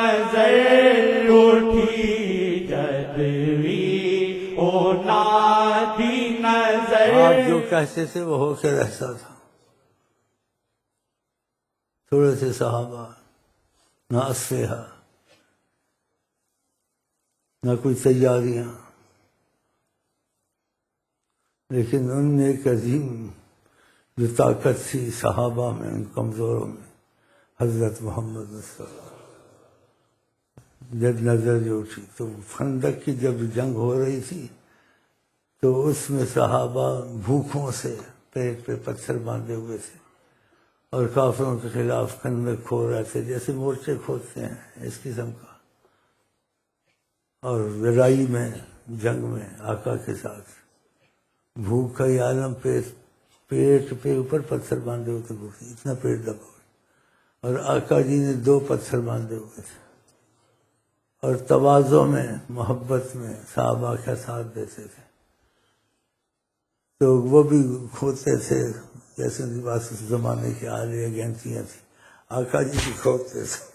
نظر اٹھی جد بھی او نادی کی نظر آپ جو کہتے تھے وہ ہو کے رہتا تھا. تھوڑے سے صحابہ، نہ اسلحہ، نہ کوئی تیاریاں، لیکن ان میں ایک عظیم جو طاقت تھی صحابہ میں، ان کمزوروں میں، حضرت محمد مصطفیٰ. جب نظر جو اٹھی تو خندق کی جب جنگ ہو رہی تھی تو اس میں صحابہ بھوکوں سے پیٹ پہ پتھر باندھے ہوئے تھے اور کافروں کے خلاف خندق کھود رہے تھے، جیسے مورچے کھودتے ہیں اس قسم کا. اور لڑائی میں، جنگ میں آقا کے ساتھ بھوک کا یہ عالم، پیٹ پہ اوپر پتھر باندھے ہوئے تھے، بھوک اتنا پیٹ دبا ہوا، اور آقا جی نے 2 پتھر باندھے ہوئے تھے، اور تواضع میں، محبت میں صحابہ کا ساتھ دیتے تھے. تو وہ بھی کھودتے تھے جیسے ان کے پاس اس زمانے کی آلیہ گینتیاں تھیں، آقا جی بھی کھودتے تھے.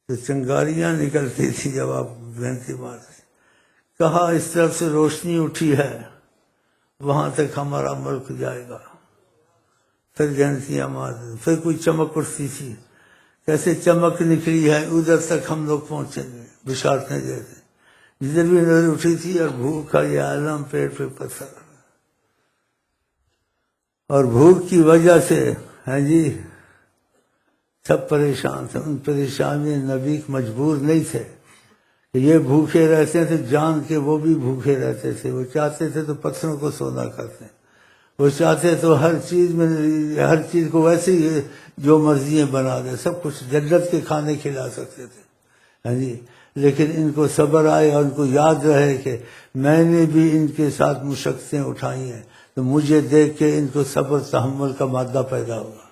تو چنگاریاں نکلتی تھی جب آپ گینتی مارتے. کہا اس طرف سے روشنی اٹھی ہے، وہاں تک ہمارا ملک جائے گا. پھر گینتیاں مارتے، پھر کوئی چمک اٹھتی تھی، کیسے چمک نکلی ہے ادھر تک ہم لوگ پہنچیں گے، بشارتیں دیتے. جدھر بھی نظر اٹھی تھی، اور بھوک کا یہ عالم، پیٹ پہ پتھر، اور بھوک کی وجہ سے ہاں جی سب پریشان تھے. ان پریشانی نبی مجبور نہیں تھے کہ یہ بھوکے رہتے تھے، جان کے وہ بھی بھوکے رہتے تھے. وہ چاہتے تھے تو پتھروں کو سونا کرتے، وہ چاہتے تو ہر چیز کو ویسے ہی جو مرضیاں بنا دے، سب کچھ جنت کے کھانے کھلا سکتے تھے. ہاں جی، لیکن ان کو صبر آئے اور ان کو یاد رہے کہ میں نے بھی ان کے ساتھ مشقتیں اٹھائی ہیں، تو مجھے دیکھ کے ان کو صبر تحمل کا مادہ پیدا ہوگا.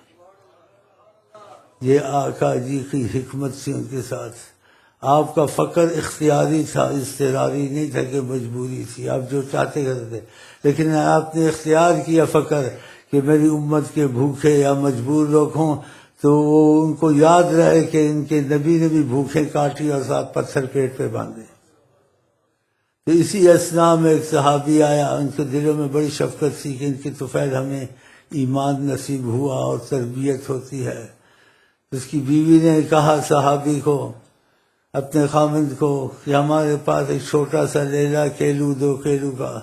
یہ آقا جی کی حکمت تھی ان کے ساتھ. آپ کا فقر اختیاری تھا، اضطراری نہیں تھا کہ مجبوری تھی، آپ جو چاہتے کرتے تھے. لیکن آپ نے اختیار کیا فقر کہ میری امت کے بھوکے یا مجبور لوگ ہوں تو وہ ان کو یاد رہے کہ ان کے نبی نے بھی بھوکیں کاٹی اور ساتھ پتھر پیٹ پہ باندھے. تو اسی اثناء میں ایک صحابی آیا، ان کے دلوں میں بڑی شفقت تھی کہ ان کی طفیل ہمیں ایمان نصیب ہوا اور تربیت ہوتی ہے. اس کی بیوی نے کہا صحابی کو، اپنے خامند کو، کہ ہمارے پاس ایک چھوٹا سا لیلا کیلو 2 کیلو کا،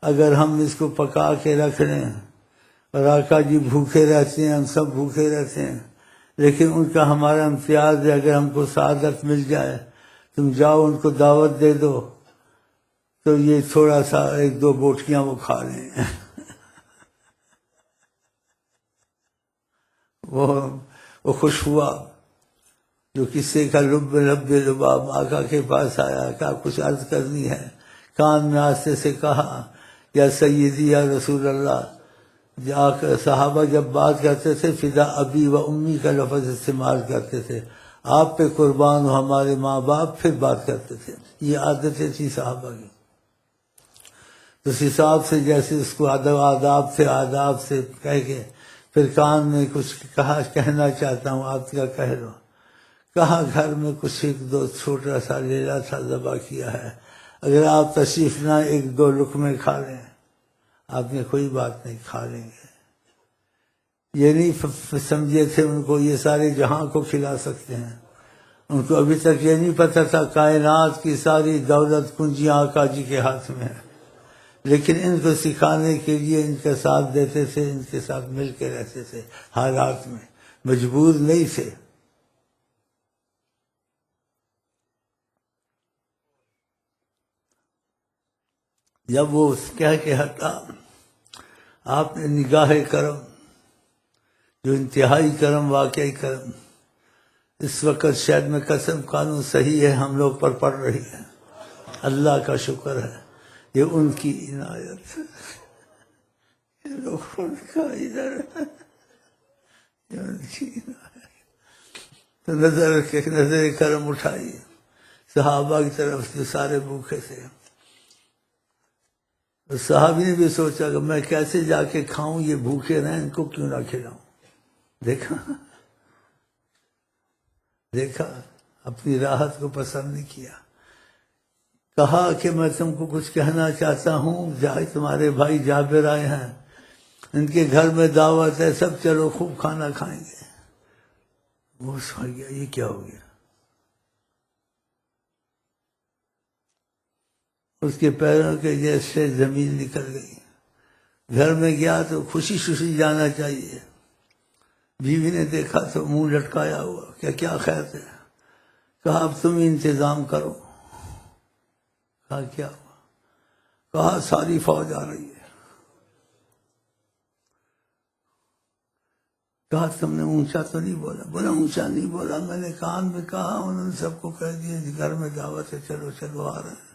اگر ہم اس کو پکا کے رکھ لیں، اور آقا جی بھوکے رہتے ہیں، ہم سب بھوکے رہتے ہیں، لیکن ان کا ہمارا امتیاز ہے، اگر ہم کو سعادت مل جائے، تم جاؤ ان کو دعوت دے دو تو یہ تھوڑا سا 1-2 بوٹیاں وہ کھا لیں. وہ خوش ہوا. جو قصے کا لب لباب آقا کے پاس آیا، کہا کچھ عرض کرنی ہے. کان میں آستے سے کہا یا سیدی یا رسول اللہ. صحابہ جب بات کرتے تھے فدا ابی و امی کا لفظ استعمال کرتے تھے، آپ پہ قربان ہو ہمارے ماں باپ، پھر بات کرتے تھے. یہ عادتیں تھی صحابہ کی. تو اس حساب سے جیسے اس کو آداب سے کہہ کے پھر کان میں کچھ کہنا چاہتا ہوں، آپ کا کہہ لو. کہا گھر میں کچھ 1-2 چھوٹا سا لیلا تھا، ذبح کیا ہے، اگر آپ تشریف نہ 1-2 لقمے کھا لیں. آپ نے کوئی بات نہیں، کھا لیں گے. یہ نہیں سمجھے تھے ان کو یہ سارے جہاں کو کھلا سکتے ہیں. ان کو ابھی تک یہ نہیں پتہ تھا کائنات کی ساری دولت کنجیاں آقا جی کے ہاتھ میں ہیں. لیکن ان کو سکھانے کے لیے ان کا ساتھ دیتے تھے، ان کے ساتھ مل کے رہتے تھے، حالات میں مجبور نہیں تھے. جب وہ کہہ کے ہٹا، آپ نے نگاہ کرم، جو انتہائی کرم، واقعی کرم، اس وقت شاید میں قسم قانون صحیح ہے ہم لوگ پر پڑ رہی ہے. اللہ کا شکر ہے، یہ ان کی عنایت ہے. یہ لوگ ان کا ادھر ہے، یہ ان کی عنایت. تو نظر کرم اٹھائی صحابہ کی طرف جو سارے بھوکے تھے. صحابی نے بھی سوچا کہ میں کیسے جا کے کھاؤں، یہ بھوکے رہیں، ان کو کیوں نہ کھلاؤں. دیکھا اپنی راحت کو پسند نہیں کیا. کہا کہ میں تم کو کچھ کہنا چاہتا ہوں، تمہارے بھائی جابر آئے ہیں، ان کے گھر میں دعوت ہے، سب چلو خوب کھانا کھائیں گے. وہ سمجھ گیا یہ کیا ہو گیا. اس کے پیروں کے جیسے زمین نکل گئی. گھر میں گیا تو خوشی خوشی جانا چاہیے. بیوی نے دیکھا تو منہ لٹکایا ہوا، کیا خیر ہے. کہا اب تم انتظام کرو. کہا کیا ہوا؟ کہا ساری فوج آ رہی ہے. کہا تم نے اونچا تو نہیں بولا؟ بولا اونچا نہیں بولا، میں نے کان میں کہا، انہوں نے سب کو کہہ دیا گھر میں دعوت ہے، چلو چلو آ رہے ہیں.